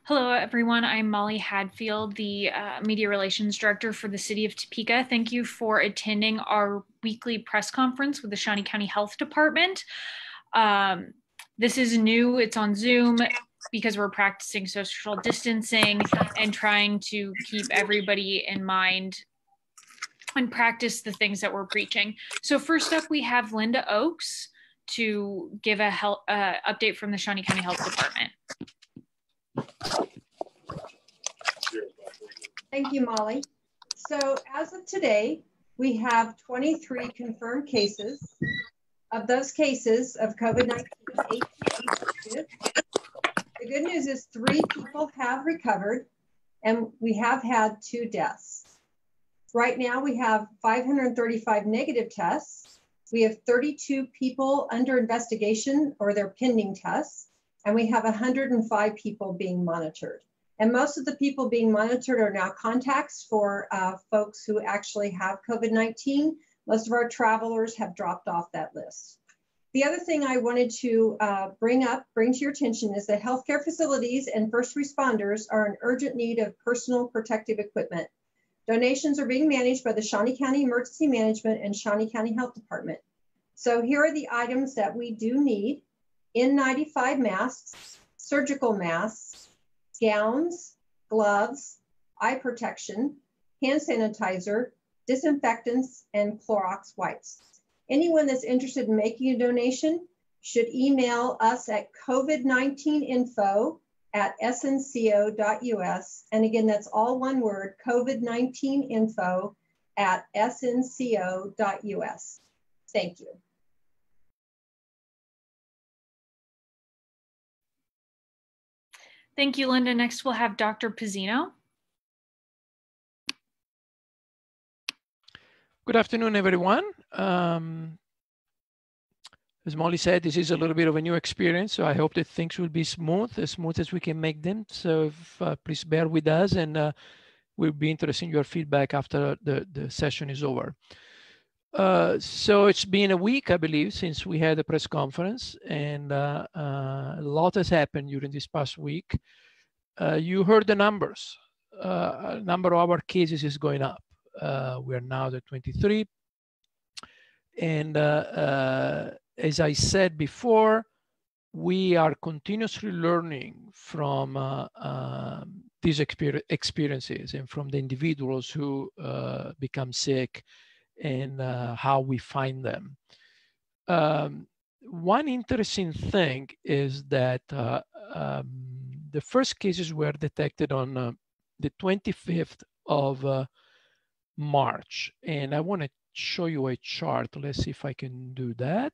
Hello, everyone. I'm Molly Hadfield, the Media Relations Director for the City of Topeka. Thank you for attending our weekly press conference with the Shawnee County Health Department. This is new. It's on Zoom because we're practicing social distancing and trying to keep everybody in mind and practice the things that we're preaching. So first up, we have Linda Oakes to give a update from the Shawnee County Health Department. Thank you, Molly. So as of today, we have 23 confirmed cases. Of those cases of COVID-19, 8 active. The good news is 3 people have recovered and we have had 2 deaths. Right now we have 535 negative tests. We have 32 people under investigation or they're pending tests, and we have 105 people being monitored. And most of the people being monitored are now contacts for folks who actually have COVID-19. Most of our travelers have dropped off that list. The other thing I wanted to bring to your attention is that healthcare facilities and first responders are in urgent need of personal protective equipment. Donations are being managed by the Shawnee County Emergency Management and Shawnee County Health Department. So here are the items that we do need: N95 masks, surgical masks, gowns, gloves, eye protection, hand sanitizer, disinfectants, and Clorox wipes. Anyone that's interested in making a donation should email us at covid19info@snco.us. And again, that's all one word, covid19info@snco.us. Thank you. Thank you, Linda. Next, we'll have Dr. Pizzino. Good afternoon, everyone. As Molly said, this is a little bit of a new experience, so I hope that things will be smooth as we can make them. So please bear with us, and we'll be interested in your feedback after the session is over. So it's been a week, I believe, since we had a press conference, and a lot has happened during this past week. You heard the numbers. Number of our cases is going up. We are now at 23. And as I said before, we are continuously learning from these experiences and from the individuals who become sick and how we find them. One interesting thing is that the first cases were detected on the 25th of March. And I want to show you a chart. Let's see if I can do that.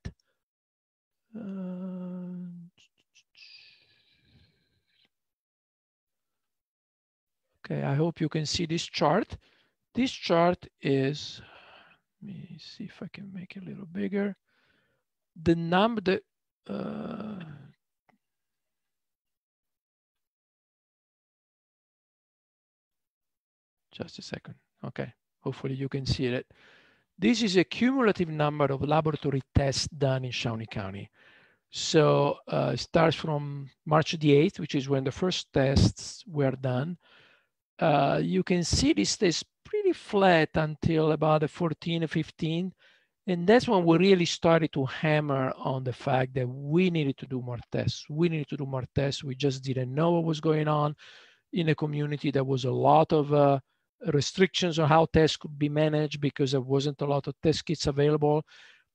Okay, I hope you can see this chart. This chart is, let me see if I can make it a little bigger. The number, just a second. Okay, hopefully you can see it. This is a cumulative number of laboratory tests done in Shawnee County. So it starts from March the 8th, which is when the first tests were done. You can see this stays pretty flat until about the 14 or 15. And that's when we really started to hammer on the fact that we needed to do more tests. We needed to do more tests. We just didn't know what was going on in the community. There was a lot of restrictions on how tests could be managed because there wasn't a lot of test kits available.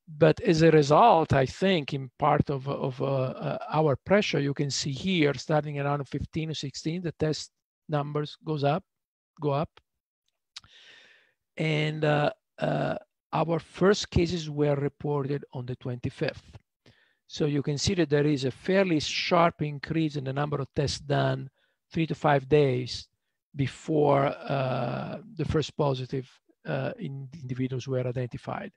But as a result, I think in part of our pressure, you can see here, starting around 15 or 16, the test numbers go up. And our first cases were reported on the 25th. So you can see that there is a fairly sharp increase in the number of tests done 3 to 5 days before the first positive individuals were identified.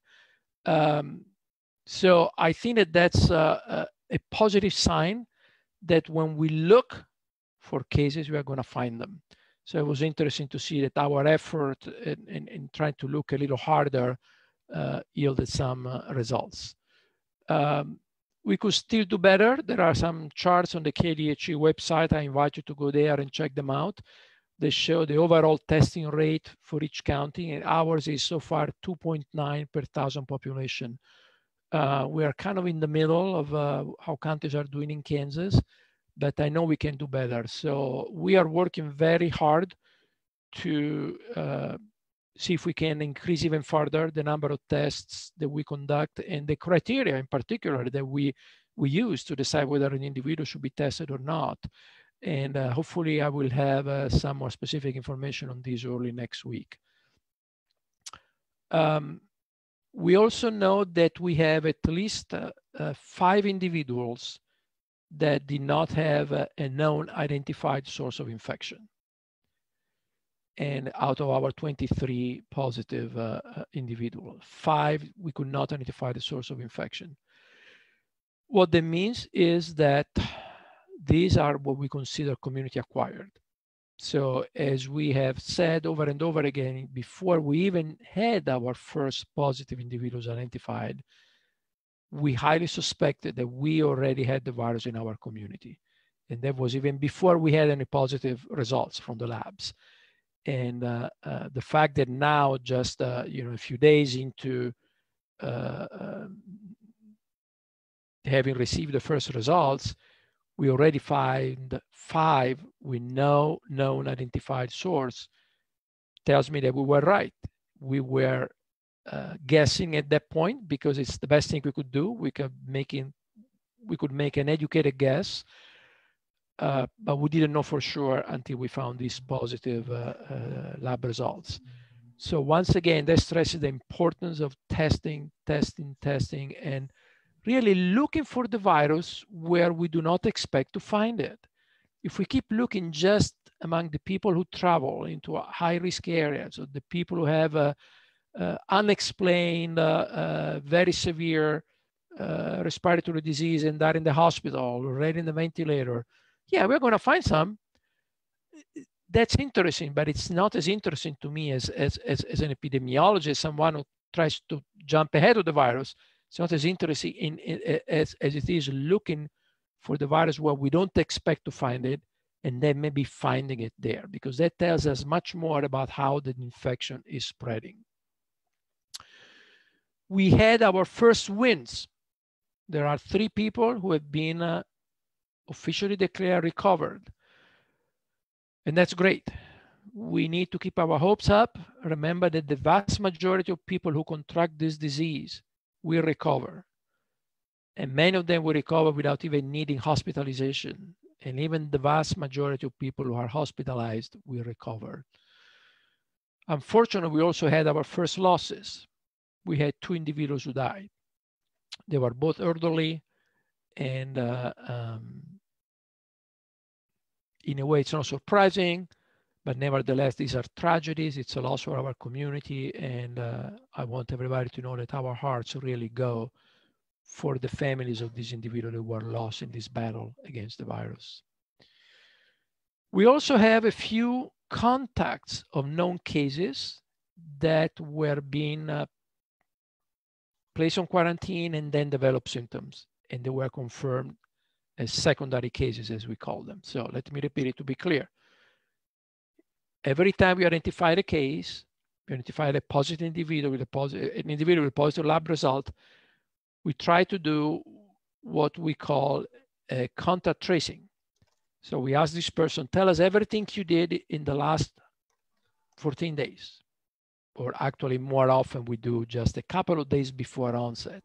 So I think that that's a positive sign that when we look for cases, we are going to find them. So it was interesting to see that our effort in trying to look a little harder yielded some results. We could still do better. There are some charts on the KDHE website. I invite you to go there and check them out. They show the overall testing rate for each county, and ours is so far 2.9 per thousand population. We are kind of in the middle of how counties are doing in Kansas, but I know we can do better. So we are working very hard to see if we can increase even further the number of tests that we conduct and the criteria in particular that we use to decide whether an individual should be tested or not. And hopefully I will have some more specific information on this early next week. We also know that we have at least 5 individuals that did not have a known identified source of infection. And out of our 23 positive individuals, 5, we could not identify the source of infection. What that means is that these are what we consider community acquired. So as we have said over and over again, before we even had our first positive individuals identified, we highly suspected that we already had the virus in our community. And that was even before we had any positive results from the labs. And the fact that now, just a few days into having received the first results, we already find 5 with no known identified source, tells me that we were right. We were guessing at that point because it's the best thing we could do. We could make an educated guess. But we didn't know for sure until we found these positive lab results. So once again, that stresses the importance of testing, and really looking for the virus where we do not expect to find it. If we keep looking just among the people who travel into high-risk areas, or the people who have unexplained, very severe respiratory disease and are in the hospital, already in the ventilator, yeah, we're going to find some. That's interesting, but it's not as interesting to me as an epidemiologist, someone who tries to jump ahead of the virus. It's not as interesting as it is looking for the virus where we don't expect to find it, and then maybe finding it there, because that tells us much more about how the infection is spreading. We had our first wins. There are 3 people who have been officially declared recovered. And that's great. We need to keep our hopes up. Remember that the vast majority of people who contract this disease will recover. And many of them will recover without even needing hospitalization. And even the vast majority of people who are hospitalized will recover. Unfortunately, we also had our first losses. We had 2 individuals who died. They were both elderly, and in a way, it's not surprising, but nevertheless, these are tragedies. It's a loss for our community, and I want everybody to know that our hearts really go for the families of these individuals who were lost in this battle against the virus. We also have a few contacts of known cases that were being placed on quarantine and then developed symptoms, and they were confirmed as secondary cases, as we call them. So let me repeat it to be clear. Every time we identify a case, we identify a positive individual with an individual with a positive lab result, we try to do what we call a contact tracing. So we ask this person, tell us everything you did in the last 14 days. Or actually more often we do just a couple of days before onset.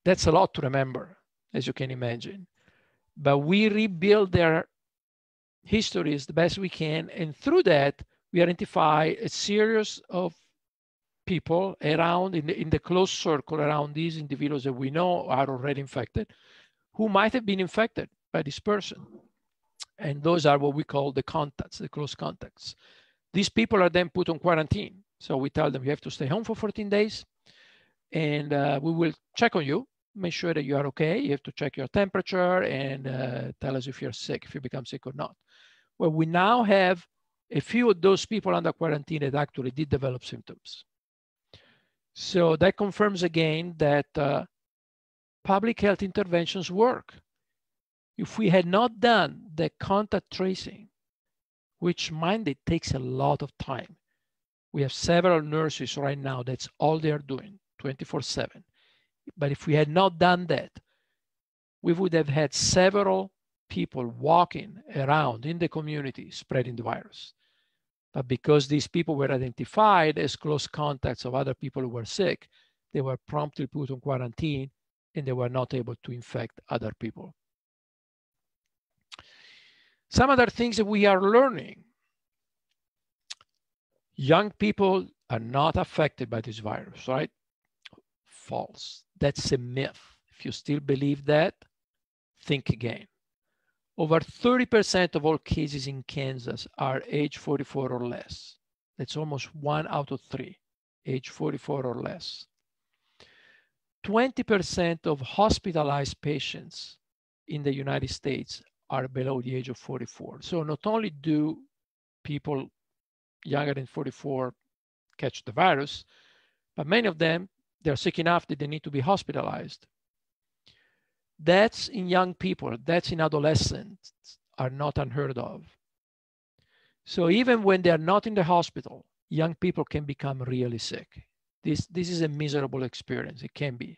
That's a lot to remember, as you can imagine. But we rebuild their histories the best we can. And through that, we identify a series of people around in the close circle around these individuals that we know are already infected, who might have been infected by this person. And those are what we call the contacts, the close contacts. These people are then put on quarantine. So we tell them you have to stay home for 14 days and we will check on you, make sure that you are okay. You have to check your temperature and tell us if you're sick, if you become sick or not. Well, we now have a few of those people under quarantine that actually did develop symptoms. So that confirms again that public health interventions work. If we had not done the contact tracing, which mind it takes a lot of time. We have several nurses right now, that's all they're doing 24/7. But if we had not done that, we would have had several people walking around in the community spreading the virus. But because these people were identified as close contacts of other people who were sick, they were promptly put on quarantine and they were not able to infect other people. Some other things that we are learning. Young people are not affected by this virus, right? False. That's a myth. If you still believe that, think again. Over 30% of all cases in Kansas are age 44 or less. That's almost 1 out of 3, age 44 or less. 20% of hospitalized patients in the United States are below the age of 44. So not only do people younger than 44 catch the virus, but many of them, they're sick enough that they need to be hospitalized. That's in young people, that's in adolescents, are not unheard of. So even when they're not in the hospital, young people can become really sick. This is a miserable experience, it can be.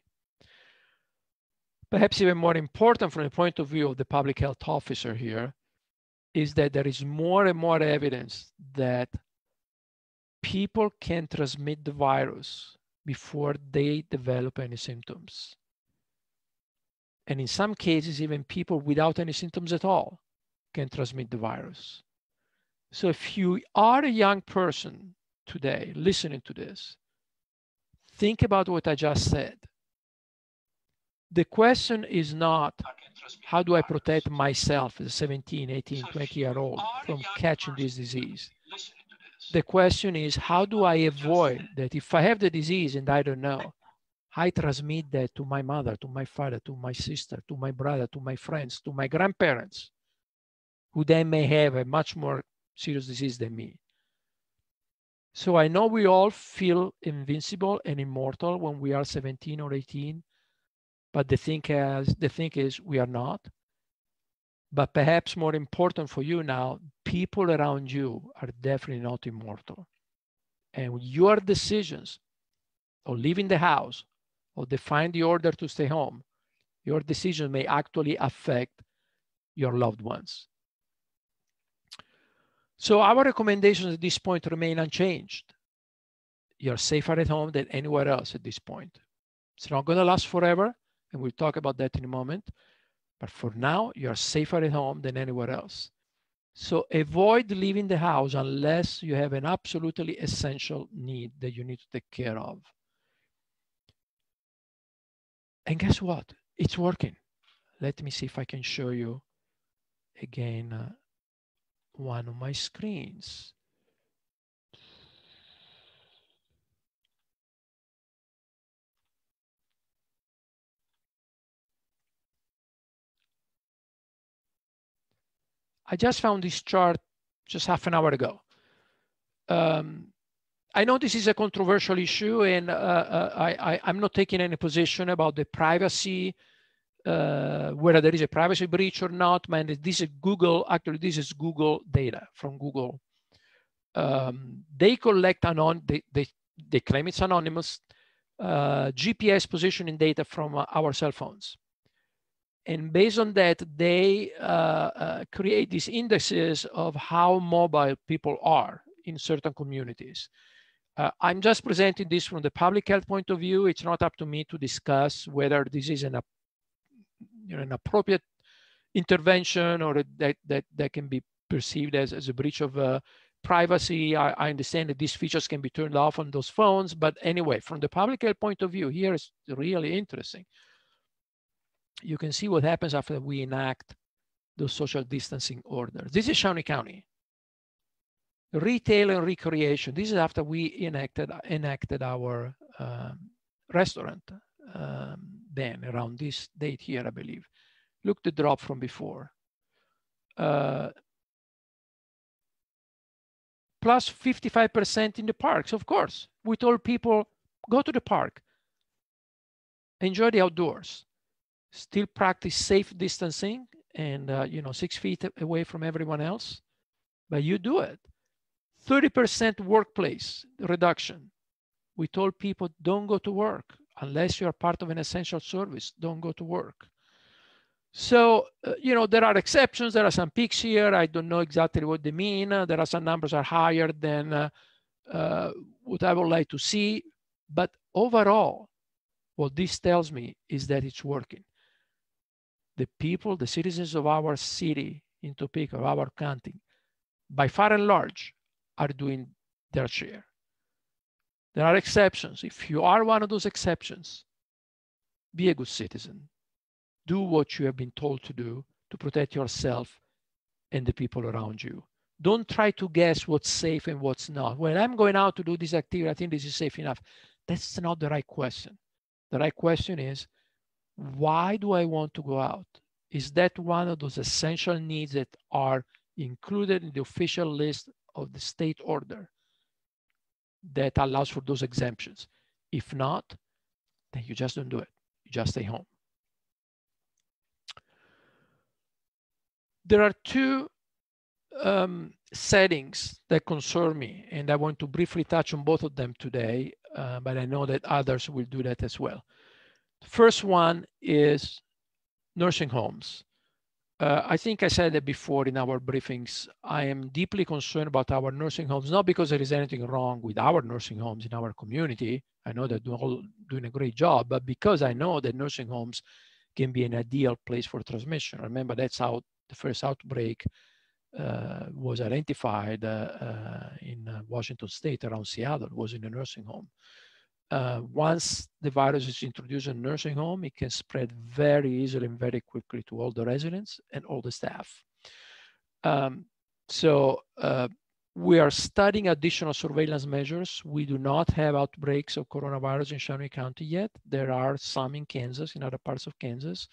Perhaps even more important from the point of view of the public health officer here is that there is more and more evidence that people can transmit the virus before they develop any symptoms. And in some cases, even people without any symptoms at all can transmit the virus. So if you are a young person today listening to this, think about what I just said. The question is not, how do I protect myself as a 17, 18, 20-year-old from catching this disease? The question is, how do I avoid that if I have the disease and I don't know, I transmit that to my mother, to my father, to my sister, to my brother, to my friends, to my grandparents, who then may have a much more serious disease than me. So I know we all feel invincible and immortal when we are 17 or 18, but the thing is we are not. But perhaps more important for you now, people around you are definitely not immortal. And your decisions of leaving the house or define the order to stay home, your decision may actually affect your loved ones. So our recommendations at this point remain unchanged. You're safer at home than anywhere else at this point. It's not going to last forever, and we'll talk about that in a moment. But for now, you're safer at home than anywhere else. So avoid leaving the house unless you have an absolutely essential need that you need to take care of. And guess what? It's working. Let me see if I can show you again one of my screens. I just found this chart just half an hour ago. I know this is a controversial issue, and I'm not taking any position about the privacy, whether there is a privacy breach or not. Man, this is Google. Actually, this is Google data from Google. They collect they claim it's anonymous GPS positioning data from our cell phones. And based on that, they create these indexes of how mobile people are in certain communities. I'm just presenting this from the public health point of view. It's not up to me to discuss whether this is an appropriate intervention or that can be perceived as a breach of privacy. I understand that these features can be turned off on those phones, but anyway, from the public health point of view, here is really interesting. You can see what happens after we enact those social distancing orders. This is Shawnee County. Retail and recreation. This is after we enacted our restaurant ban around this date here, I believe. Look the drop from before. Plus 55% in the parks, of course. We told people Go to the park. Enjoy the outdoors. Still practice safe distancing and 6 feet away from everyone else, but you do it. 30% workplace reduction. We told people don't go to work unless you're part of an essential service. Don't go to work. So, there are exceptions. There are some peaks here. I don't know exactly what they mean. There are some numbers are higher than what I would like to see. But overall, what this tells me is that it's working. The people, the citizens of our city in Topeka, of our county, by far and large, are doing their share. There are exceptions. If you are one of those exceptions, be a good citizen. Do what you have been told to do to protect yourself and the people around you. Don't try to guess what's safe and what's not. When I'm going out to do this activity, I think this is safe enough. That's not the right question. The right question is, why do I want to go out? Is that one of those essential needs that are included in the official list of the state order that allows for those exemptions? If not, then you just don't do it. You just stay home. There are two settings that concern me, and I want to briefly touch on both of them today, but I know that others will do that as well. The first one is nursing homes. I think I said it before in our briefings. I am deeply concerned about our nursing homes, not because there is anything wrong with our nursing homes in our community. I know they're doing a great job, but because I know that nursing homes can be an ideal place for transmission. Remember, that's how the first outbreak was identified in Washington State around Seattle, was in a nursing home. Once the virus is introduced in a nursing home, it can spread very easily and very quickly to all the residents and all the staff. We are studying additional surveillance measures. We do not have outbreaks of coronavirus in Shawnee County yet. There are some in Kansas, in other parts of Kansas.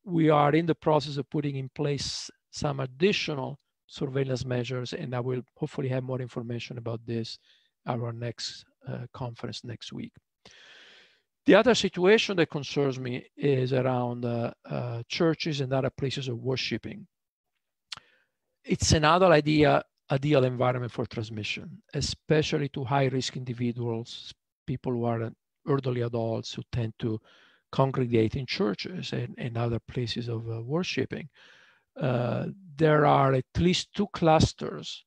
We are in the process of putting in place some additional surveillance measures, and I will hopefully have more information about this at our next conference next week. The other situation that concerns me is around churches and other places of worshiping. It's another ideal environment for transmission, especially to high-risk individuals, people who are elderly adults who tend to congregate in churches and other places of worshiping. There are at least 2 clusters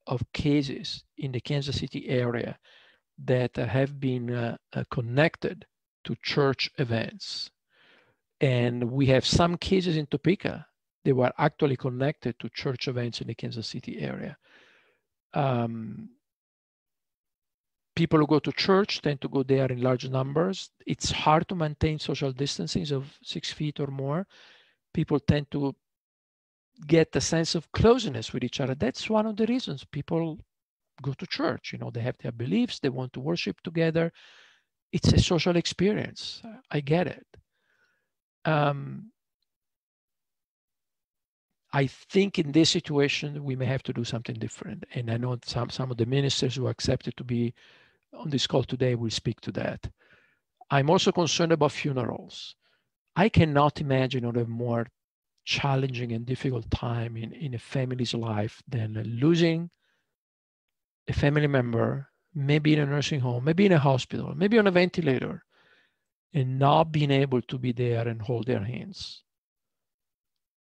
of cases in the Kansas City area that have been connected to church events. And we have some cases in Topeka that were actually connected to church events in the Kansas City area. People who go to church tend to go there in large numbers. It's hard to maintain social distancing of 6 feet or more. People tend to get a sense of closeness with each other. That's one of the reasons people go to church. They have their beliefs, they want to worship together. It's a social experience. I get it. I think in this situation, we may have to do something different. And I know some of the ministers who accepted to be on this call today will speak to that. I'm also concerned about funerals. I cannot imagine a more challenging and difficult time in a family's life than losing a family member, maybe in a nursing home, maybe in a hospital, maybe on a ventilator, and not being able to be there and hold their hands.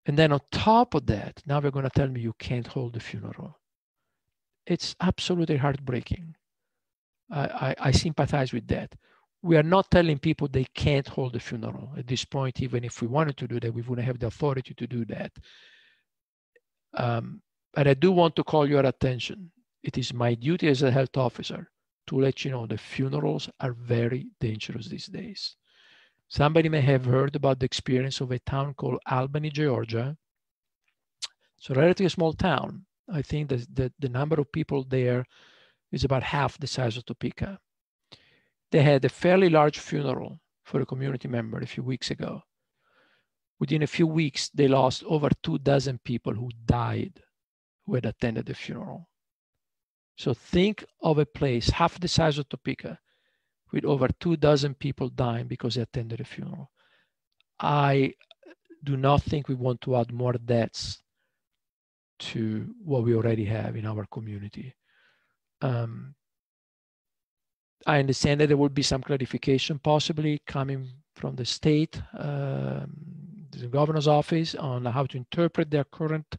And then on top of that, now they're going to tell me you can't hold the funeral. It's absolutely heartbreaking. I sympathize with that. We are not telling people they can't hold the funeral at this point. Even if we wanted to do that, we wouldn't have the authority to do that. But I do want to call your attention. It is my duty as a health officer to let you know that funerals are very dangerous these days. Somebody may have heard about the experience of a town called Albany, Georgia. It's a relatively small town. I think that the number of people there is about half the size of Topeka. They had a fairly large funeral for a community member a few weeks ago. Within a few weeks, they lost over 24 people who died who had attended the funeral. So think of a place half the size of Topeka with over 24 people dying because they attended a funeral. I do not think we want to add more deaths to what we already have in our community. I understand that there will be some clarification possibly coming from the state, the governor's office, on how to interpret their current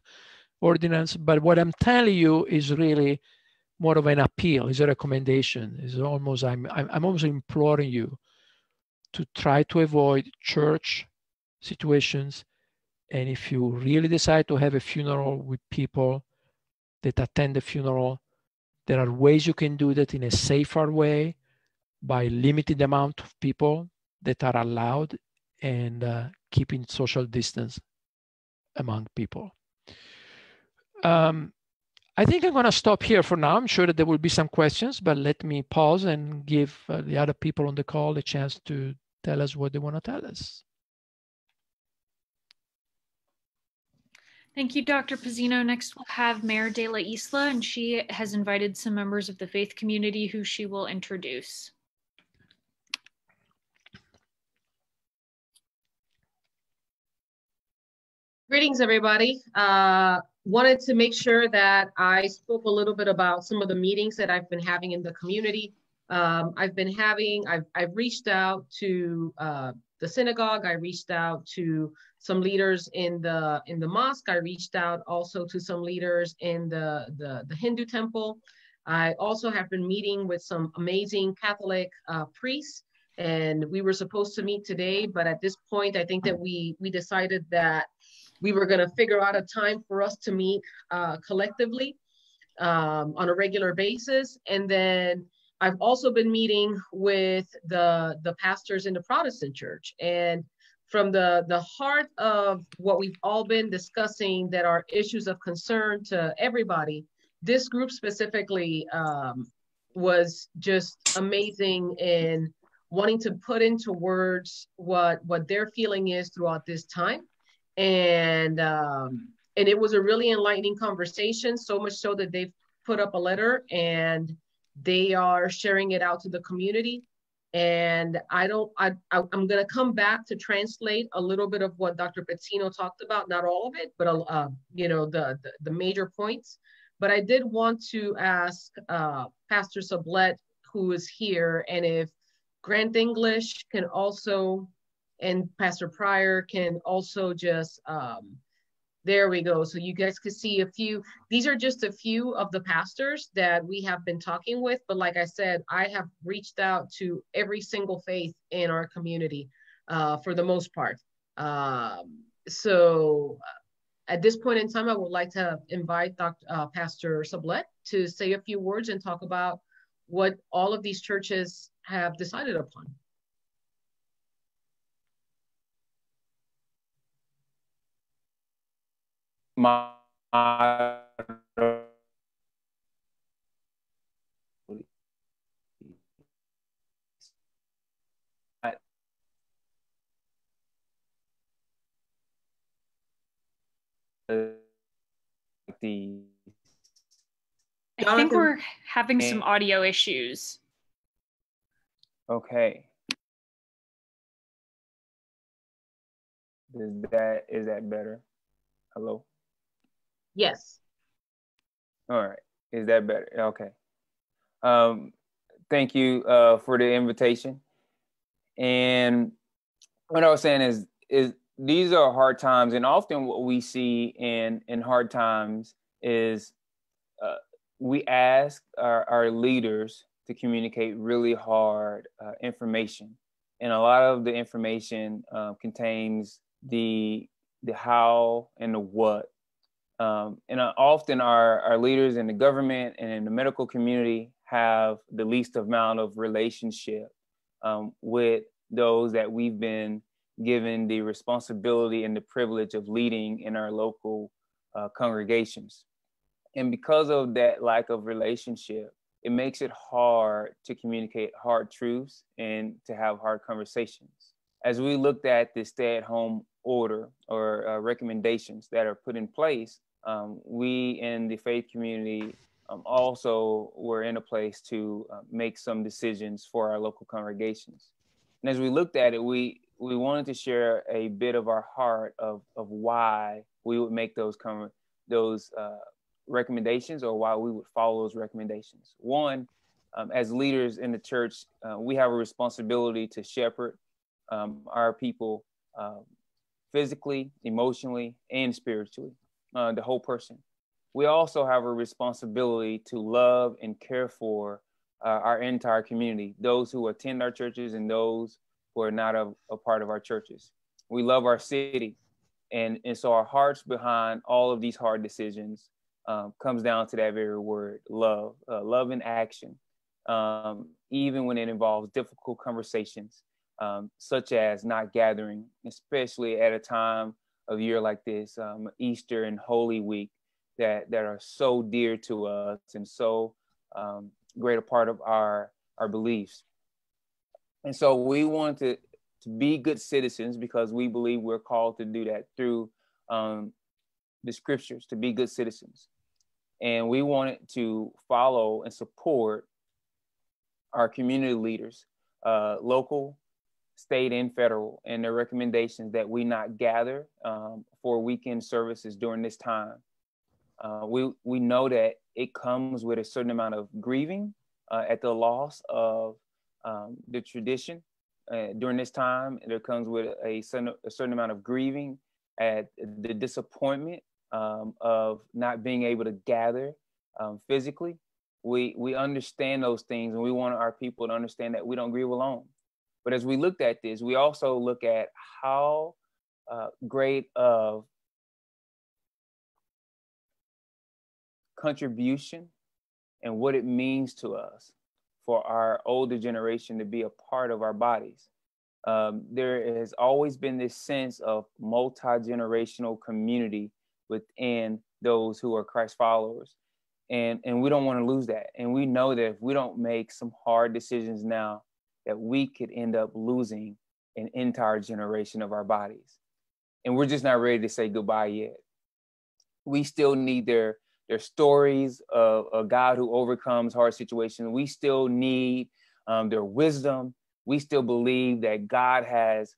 ordinance. But what I'm telling you is really more of an appeal, is a recommendation. Is almost I'm almost imploring you to try to avoid church situations. And if you really decide to have a funeral with people that attend the funeral, there are ways you can do that in a safer way by limiting the amount of people that are allowed and keeping social distance among people. I think I'm going to stop here for now. I'm sure that there will be some questions, but let me pause and give the other people on the call a chance to tell us what they want to tell us. Thank you, Dr. Pizzino. Next, we'll have Mayor De La Isla, and she has invited some members of the faith community who she will introduce. Greetings, everybody. Wanted to make sure that I spoke a little bit about some of the meetings that I've been having in the community. I've reached out to the synagogue. I reached out to some leaders in the mosque. I reached out also to some leaders in the Hindu temple. I also have been meeting with some amazing Catholic priests, and we were supposed to meet today, but at this point, I think that we decided that we were going to figure out a time for us to meet collectively on a regular basis. And then I've also been meeting with the pastors in the Protestant church. And from the heart of what we've all been discussing that are issues of concern to everybody, this group specifically was just amazing in wanting to put into words what their feeling is throughout this time. And it was a really enlightening conversation, so much so that they've put up a letter and they are sharing it out to the community. And I'm going to come back to translate a little bit of what Dr. Pizzino talked about, not all of it, but the major points. But I did want to ask Pastor Sublette, who is here, and if Grant English can also, and Pastor Pryor can also just, there we go. So you guys could see a few. These are just a few of the pastors that we have been talking with. But like I said, I have reached out to every single faith in our community for the most part. So at this point in time, I would like to invite Pastor Sublette to say a few words and talk about what all of these churches have decided upon. I think we're having some audio issues. Okay. Is that better? Hello? Yes. All right. Is that better? Okay. Thank you for the invitation. And what I was saying is these are hard times, and often what we see in hard times is we ask our leaders to communicate really hard information, and a lot of the information contains the how and the what. And often our leaders in the government and in the medical community have the least amount of relationship with those that we've been given the responsibility and the privilege of leading in our local congregations. And because of that lack of relationship, it makes it hard to communicate hard truths and to have hard conversations. As we looked at the stay-at-home order or recommendations that are put in place, we in the faith community also were in a place to make some decisions for our local congregations. And as we looked at it, we wanted to share a bit of our heart of why we would make those recommendations, or why we would follow those recommendations. One, as leaders in the church, we have a responsibility to shepherd our people physically, emotionally, and spiritually, the whole person. We also have a responsibility to love and care for our entire community, those who attend our churches and those who are not a part of our churches. We love our city. And so our hearts behind all of these hard decisions comes down to that very word, love, love in action, even when it involves difficult conversations, such as not gathering, especially at a time of year like this, Easter and Holy Week, that are so dear to us and so great a part of our beliefs. And so we want to be good citizens, because we believe we're called to do that through the scriptures, to be good citizens. And we wanted to follow and support our community leaders, local, state, and federal, and their recommendations that we not gather for weekend services during this time. We know that it comes with a certain amount of grieving at the loss of the tradition during this time. There comes with a certain amount of grieving at the disappointment of not being able to gather physically. We understand those things, and we want our people to understand that we don't grieve alone. But as we looked at this, we also look at how great of contribution and what it means to us for our older generation to be a part of our bodies. There has always been this sense of multi-generational community within those who are Christ followers. And we don't want to lose that. And we know that if we don't make some hard decisions now, that we could end up losing an entire generation of our bodies. And we're just not ready to say goodbye yet. We still need their stories of a God who overcomes hard situations. We still need their wisdom. We still believe that God has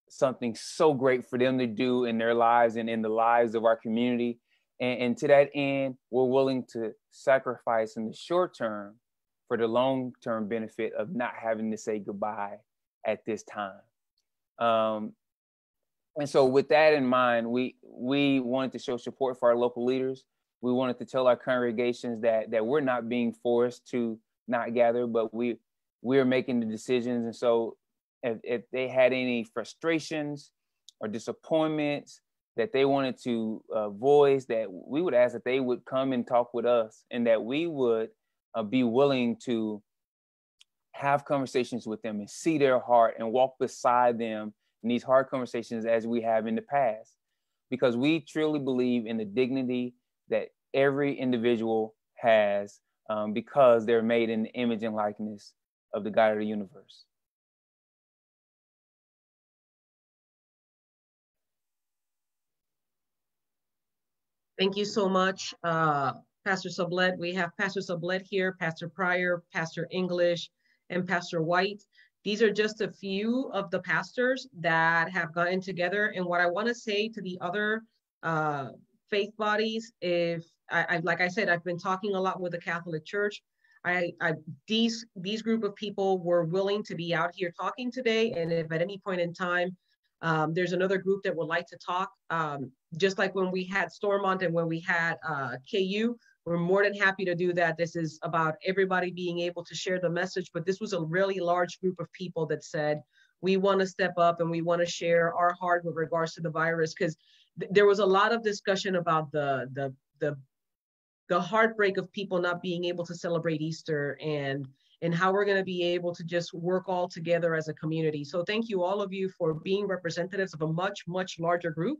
something so great for them to do in their lives and in the lives of our community. And to that end, we're willing to sacrifice in the short term for the long-term benefit of not having to say goodbye at this time. And so with that in mind, we wanted to show support for our local leaders. We wanted to tell our congregations that we're not being forced to not gather, but we're making the decisions. And so if they had any frustrations or disappointments that they wanted to voice, that we would ask that they would come and talk with us, and that we would be willing to have conversations with them and see their heart and walk beside them in these hard conversations as we have in the past. Because we truly believe in the dignity that every individual has because they're made in the image and likeness of the God of the universe. Thank you so much, Pastor Sublette. We have Pastor Sublette here, Pastor Pryor, Pastor English, and Pastor White. These are just a few of the pastors that have gotten together. And what I want to say to the other faith bodies, like I said, I've been talking a lot with the Catholic Church. These group of people were willing to be out here talking today. And if at any point in time, there's another group that would like to talk, just like when we had Stormont and when we had KU, we're more than happy to do that. This is about everybody being able to share the message, but this was a really large group of people that said, we want to step up and we want to share our heart with regards to the virus, because there was a lot of discussion about the heartbreak of people not being able to celebrate Easter and how we're going to be able to just work all together as a community. So thank you, all of you, for being representatives of a much, much larger group.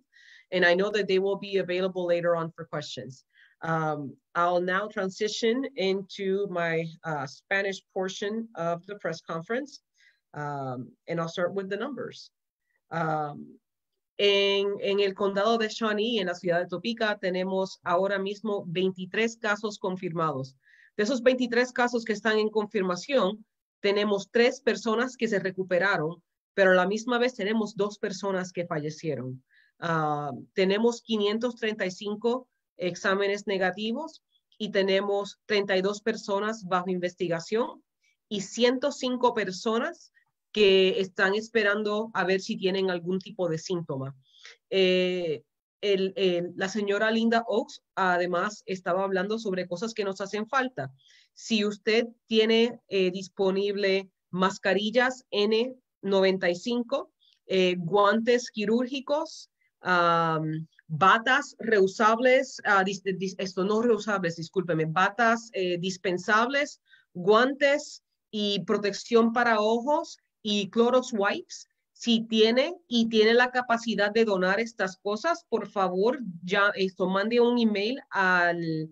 And I know that they will be available later on for questions. I'll now transition into my Spanish portion of the press conference. And I'll start with the numbers. En el condado de Shawnee, en la ciudad de Topeka, tenemos ahora mismo 23 casos confirmados. De esos 23 casos que están en confirmación, tenemos 3 personas que se recuperaron, pero a la misma vez tenemos 2 personas que fallecieron. Tenemos 535 exámenes negativos y tenemos 32 personas bajo investigación y 105 personas que están esperando a ver si tienen algún tipo de síntoma. La señora Linda Oaks además estaba hablando sobre cosas que nos hacen falta. Si usted tiene disponible mascarillas N95, guantes quirúrgicos, batas reusables, no reusables, discúlpeme, batas dispensables, guantes y protección para ojos y Clorox wipes. Si tiene y tiene la capacidad de donar estas cosas, por favor, ya mande un email al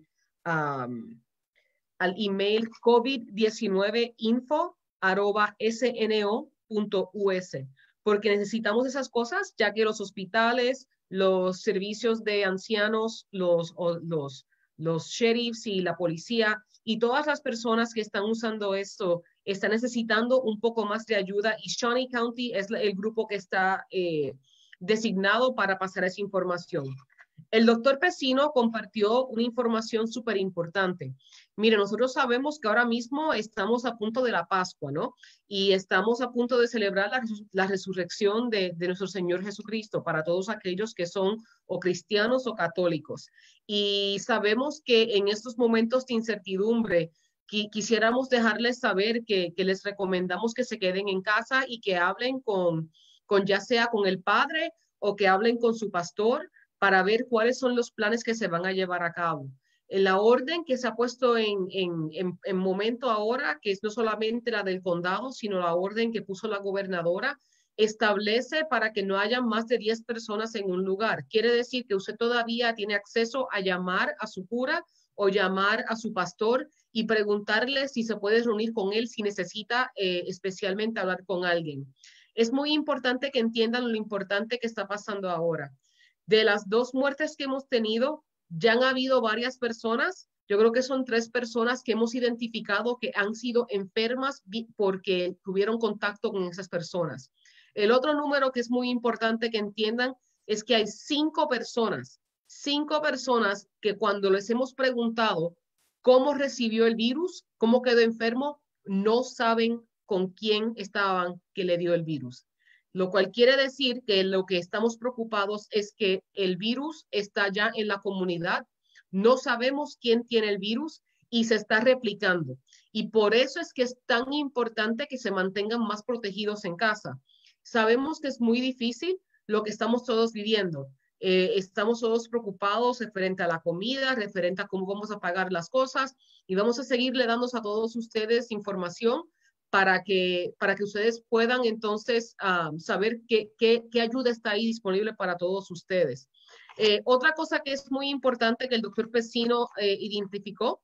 email covid19info@sno.us, porque necesitamos esas cosas, ya que los hospitales, los servicios de ancianos, los sheriffs y la policía y todas las personas que están usando esto están necesitando un poco más de ayuda, y Shawnee County es el grupo que está designado para pasar esa información. El doctor Pesino compartió una información súper importante. Mire, nosotros sabemos que ahora mismo estamos a punto de la Pascua, ¿no? Y estamos a punto de celebrar la resurrección de nuestro Señor Jesucristo para todos aquellos que son o cristianos o católicos. Y sabemos que en estos momentos de incertidumbre, quisiéramos dejarles saber que les recomendamos que se queden en casa y que hablen con ya sea con el padre o que hablen con su pastor para ver cuáles son los planes que se van a llevar a cabo. La orden que se ha puesto en momento ahora, que es no solamente la del condado, sino la orden que puso la gobernadora, establece para que no haya más de 10 personas en un lugar. Quiere decir que usted todavía tiene acceso a llamar a su cura o llamar a su pastor y preguntarle si se puede reunir con él si necesita especialmente hablar con alguien. Es muy importante que entiendan lo importante que está pasando ahora. De las 2 muertes que hemos tenido, ya han habido varias personas, yo creo que son 3 personas que hemos identificado que han sido enfermas porque tuvieron contacto con esas personas. El otro número que es muy importante que entiendan es que hay 5 personas que cuando les hemos preguntado cómo recibió el virus, cómo quedó enfermo, no saben con quién estaban que le dio el virus. Lo cual quiere decir que lo que estamos preocupados es que el virus está ya en la comunidad, no sabemos quién tiene el virus y se está replicando. Y por eso es que es tan importante que se mantengan más protegidos en casa. Sabemos que es muy difícil lo que estamos todos viviendo. Estamos todos preocupados referente a la comida, referente a cómo vamos a pagar las cosas, y vamos a seguirle dando a todos ustedes información para que ustedes puedan entonces saber qué ayuda está ahí disponible para todos ustedes. Otra cosa que es muy importante que el doctor Pesino identificó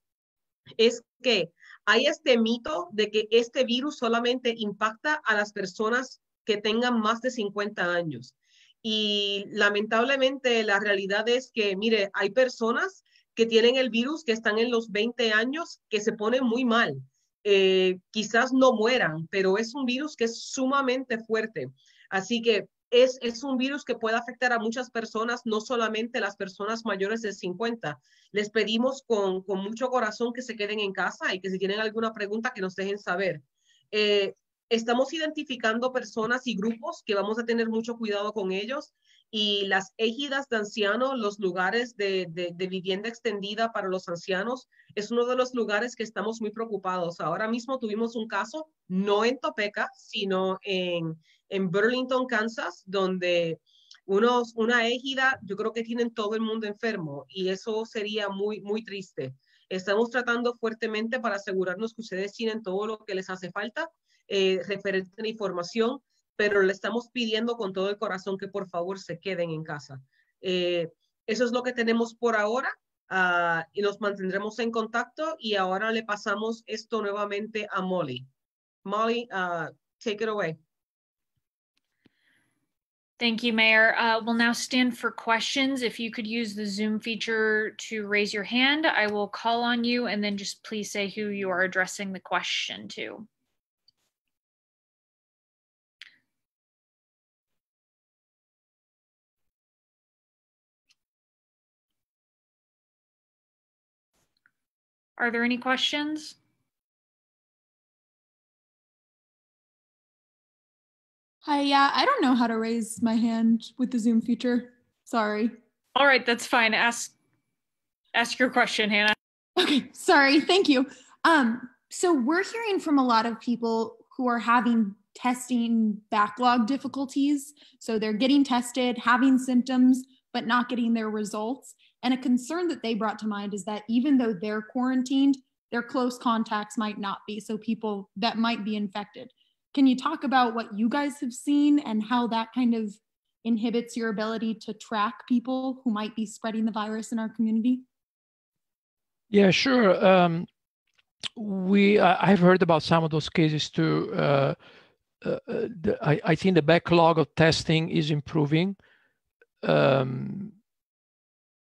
es que hay este mito de que este virus solamente impacta a las personas que tengan más de 50 años. Y lamentablemente la realidad es que, mire, hay personas que tienen el virus que están en los 20 años que se ponen muy mal. Quizás no mueran, pero es un virus que es sumamente fuerte. Así que es un virus que puede afectar a muchas personas, no solamente las personas mayores de 50. Les pedimos con mucho corazón que se queden en casa y que si tienen alguna pregunta que nos dejen saber. Estamos identificando personas y grupos que vamos a tener mucho cuidado con ellos, y las égidas de ancianos, los lugares de vivienda extendida para los ancianos, es uno de los lugares que estamos muy preocupados. Ahora mismo tuvimos un caso, no en Topeka, sino en Burlington, Kansas, donde una égida, yo creo que tienen todo el mundo enfermo, y eso sería muy, muy triste. Estamos tratando fuertemente para asegurarnos que ustedes tienen todo lo que les hace falta referente a la información, pero le estamos pidiendo con todo el corazón que por favor se queden en casa. Eso es lo que tenemos por ahora, y nos mantendremos en contacto, y ahora le pasamos esto nuevamente a Molly. Molly, take it away. Thank you, Mayor. We'll now stand for questions. If you could use the Zoom feature to raise your hand, I will call on you, and then just please say who you are addressing the question to. Are there any questions? Hi, yeah, I don't know how to raise my hand with the Zoom feature. Sorry. All right, that's fine. Ask your question, Hannah. Okay, sorry. Thank you. So we're hearing from a lot of people who are having testing backlog difficulties. So they're getting tested, having symptoms, but not getting their results. And a concern that they brought to mind is that even though they're quarantined, their close contacts might not be. So people that might be infected. Can you talk about what you guys have seen and how that kind of inhibits your ability to track people who might be spreading the virus in our community? Yeah, sure. I've heard about some of those cases too. I think the backlog of testing is improving, and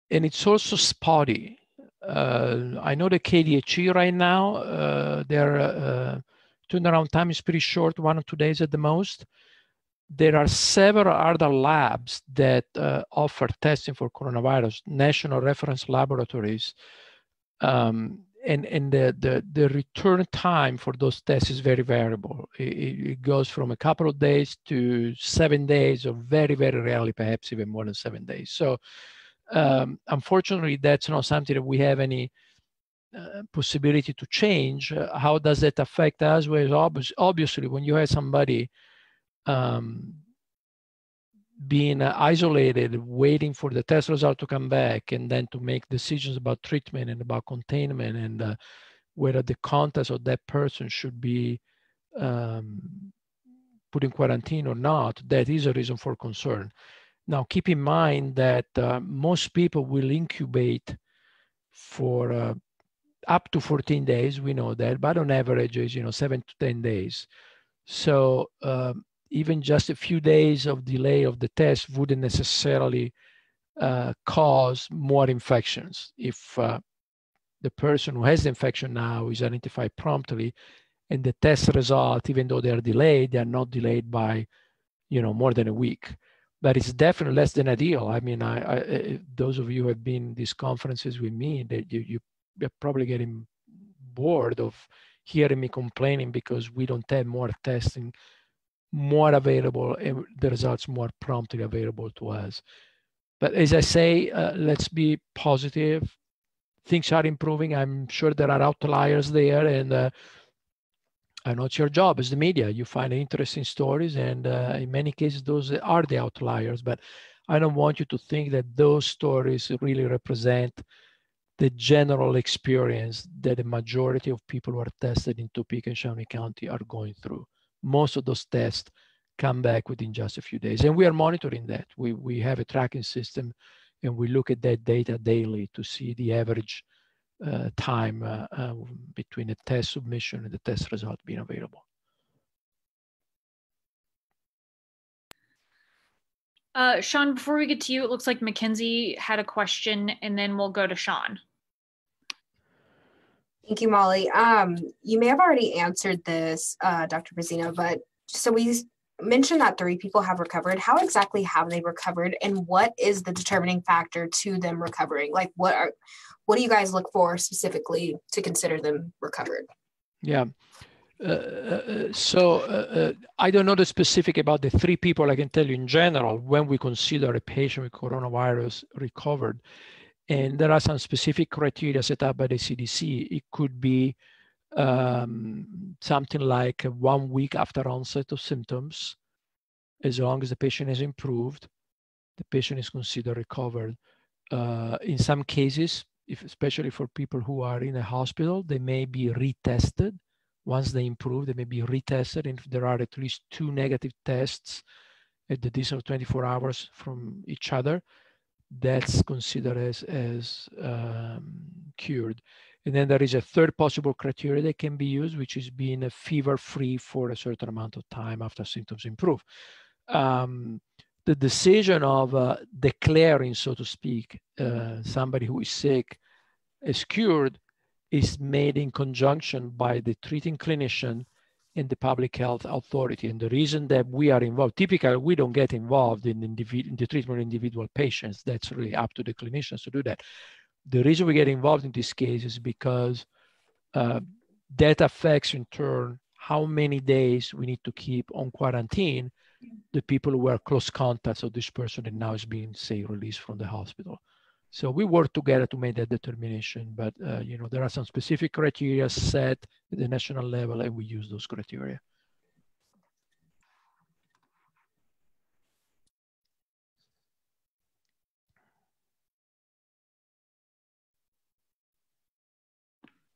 it's also spotty. I know the KDHE right now, their turnaround time is pretty short, 1 or 2 days at the most. There are several other labs that offer testing for coronavirus, national reference laboratories. And the return time for those tests is very variable. It goes from a couple of days to 7 days, or very, very rarely, perhaps even more than 7 days. So unfortunately, that's not something that we have any possibility to change. How does that affect us? Well, obviously, when you have somebody being isolated, waiting for the test result to come back, and then to make decisions about treatment and about containment, and whether the contacts of that person should be put in quarantine or not, that is a reason for concern. Now, keep in mind that most people will incubate for up to 14 days. We know that, but on average is 7 to 10 days. So even just a few days of delay of the test wouldn't necessarily cause more infections. If the person who has the infection now is identified promptly, and the test result, even though they are not delayed by more than a week. But it's definitely less than ideal. I mean, those of you who have been in these conferences with me, that you're probably getting bored of hearing me complaining because we don't have more testing, more available, and the results more promptly available to us. But as I say, let's be positive. Things are improving. I'm sure there are outliers there, and I know it's your job as the media. You find interesting stories, and in many cases, those are the outliers. But I don't want you to think that those stories really represent the general experience that the majority of people who are tested in Topeka and Shawnee County are going through. Most of those tests come back within just a few days, and we are monitoring that. We have a tracking system, and we look at that data daily to see the average time between the test submission and the test result being available. Sean, before we get to you, it looks like Mackenzie had a question, and then we'll go to Sean. Thank you, Molly. You may have already answered this, Dr. Pizzino, but so we mentioned that 3 people have recovered. How exactly have they recovered, and what is the determining factor to them recovering? Like, what do you guys look for specifically to consider them recovered? Yeah. So I don't know the specific about the 3 people. I can tell you in general, when we consider a patient with coronavirus recovered, and there are some specific criteria set up by the CDC. It could be something like 1 week after onset of symptoms. As long as the patient has improved, the patient is considered recovered. In some cases, especially for people who are in a hospital, they may be retested. Once they improve, they may be retested. And if there are at least 2 negative tests at the distance of 24 hours from each other, that's considered as cured. And then there is a third possible criteria that can be used, which is being fever-free for a certain amount of time after symptoms improve. the decision of declaring, so to speak, somebody who is sick as cured is made in conjunction by the treating clinician and the public health authority. And the reason that we are involved, typically we don't get involved in the treatment of individual patients. That's really up to the clinicians to do that. The reason we get involved in this case is because that affects in turn how many days we need to keep on quarantine the people who were close contacts of this person and now is being, say, released from the hospital. So we work together to make that determination, but there are some specific criteria set at the national level, and we use those criteria.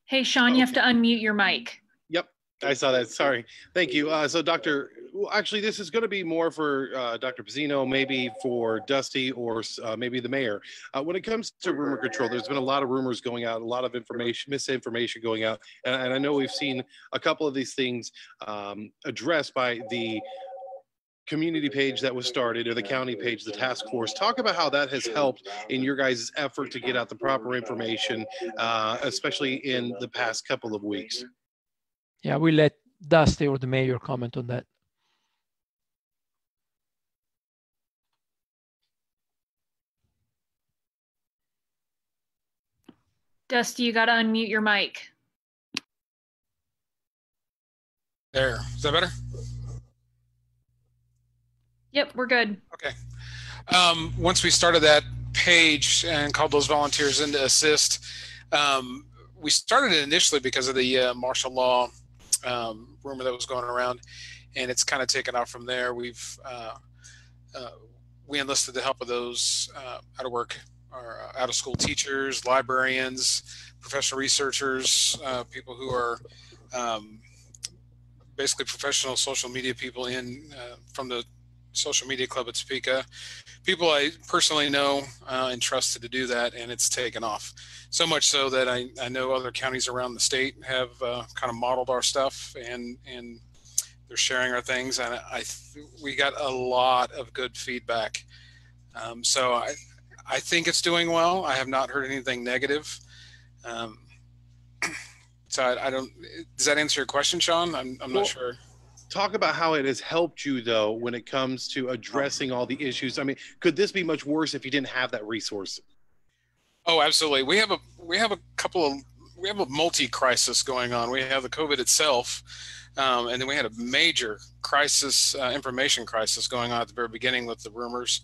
Hey, Sean, you have to unmute your mic. Yep, I saw that. Sorry. Thank you. So actually, this is going to be more for Dr. Pizzino, maybe for Dusty, or maybe the mayor. When it comes to rumor control, there's been a lot of rumors going out, a lot of misinformation going out. And I know we've seen a couple of these things addressed by the community page that was started, or the county page, the task force. Talk about how that has helped in your guys' effort to get out the proper information, especially in the past couple of weeks. Yeah, we let Dusty or the mayor comment on that. Dusty, you got to unmute your mic. There, is that better? Yep, we're good. Okay. Once we started that page and called those volunteers in to assist, we started it initially because of the martial law rumor that was going around, and it's kind of taken off from there. We enlisted the help of those out of work or out of school teachers, librarians, professional researchers, people who are basically professional social media people from the social media club at Topeka, people I personally know and trusted to do that, and it's taken off. So much so that I know other counties around the state have kind of modeled our stuff, and they're sharing our things, and we got a lot of good feedback. So I think it's doing well. I have not heard anything negative. So I don't. Does that answer your question, Sean? I'm not sure. Talk about how it has helped you, though, when it comes to addressing all the issues. I mean, could this be much worse if you didn't have that resource? Oh, absolutely. We have a multi-crisis going on. We have the COVID itself, and then we had a major crisis, information crisis going on at the very beginning with the rumors.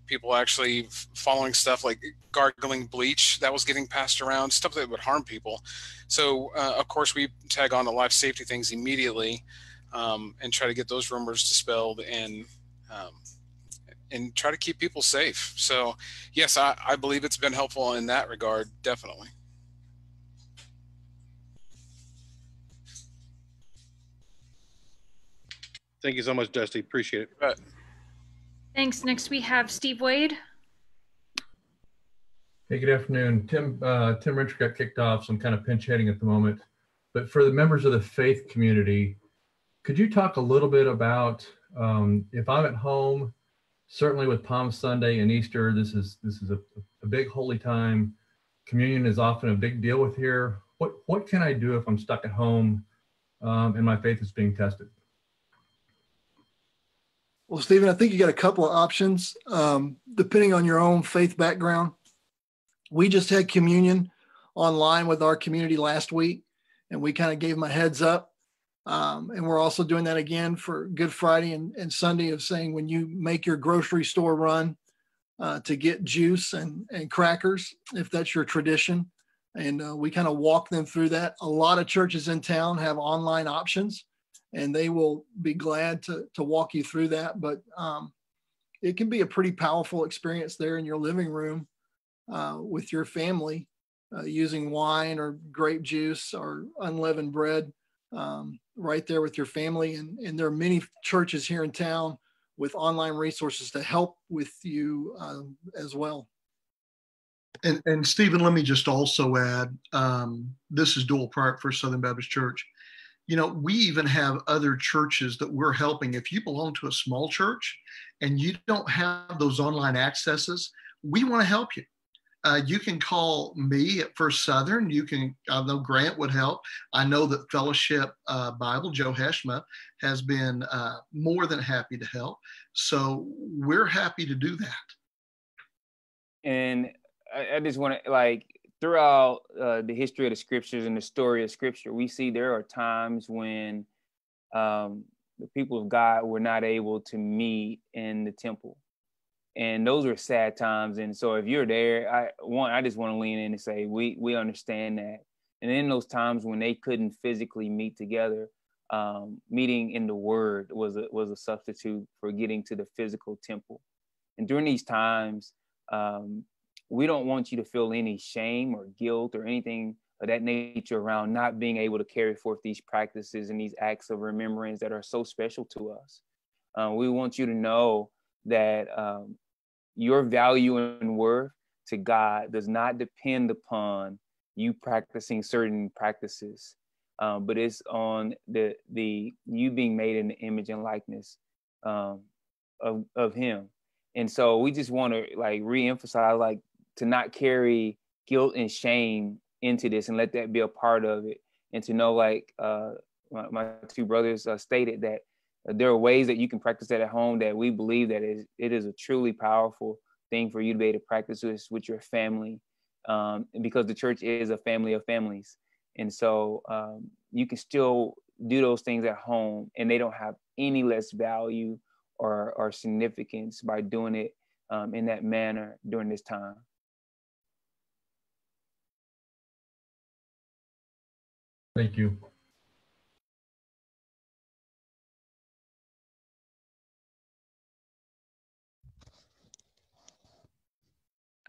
People actually following stuff like gargling bleach that was getting passed around, stuff that would harm people. So, of course, we tag on to life safety things immediately. And try to get those rumors dispelled and try to keep people safe. So yes, I believe it's been helpful in that regard, definitely. Thank you so much, Dusty. Appreciate it. Right. Thanks. Next we have Steve Wade. Hey, good afternoon. Tim Rich got kicked off, so I'm kind of pinch hitting at the moment. But for the members of the faith community, could you talk a little bit about if I'm at home, certainly with Palm Sunday and Easter, this is a big holy time. Communion is often a big deal with here. What can I do if I'm stuck at home and my faith is being tested? Well, Stephen, I think you got a couple of options depending on your own faith background. We just had communion online with our community last week, and we kind of gave them a heads up. And we're also doing that again for Good Friday and Sunday, of saying when you make your grocery store run to get juice and crackers, if that's your tradition. And we kind of walk them through that. A lot of churches in town have online options, and they will be glad to walk you through that. But it can be a pretty powerful experience there in your living room with your family using wine or grape juice or unleavened bread. Right there with your family. And there are many churches here in town with online resources to help with you as well. And Stephen, let me just also add, this is dual part for Southern Baptist Church. You know, we even have other churches that we're helping. If you belong to a small church and you don't have those online accesses, we want to help you. You can call me at First Southern. I know Grant would help. I know that Fellowship Bible, Joe Heshma, has been more than happy to help. So we're happy to do that. And I just want to, like, throughout the history of the scriptures and the story of scripture, we see there are times when the people of God were not able to meet in the temple. And those are sad times. And so if you're there, I just want to lean in and say, we understand that. And in those times when they couldn't physically meet together, meeting in the word was a substitute for getting to the physical temple. And during these times, we don't want you to feel any shame or guilt or anything of that nature around not being able to carry forth these practices and these acts of remembrance that are so special to us. We want you to know that your value and worth to God does not depend upon you practicing certain practices, but it's on the you being made in the image and likeness of Him. And so we just want to like reemphasize, like, to not carry guilt and shame into this, and let that be a part of it. And to know, like my two brothers stated, that there are ways that you can practice that at home, that we believe that it is a truly powerful thing for you to be able to practice this with your family, because the church is a family of families. And so you can still do those things at home, and they don't have any less value or significance by doing it in that manner during this time. Thank you.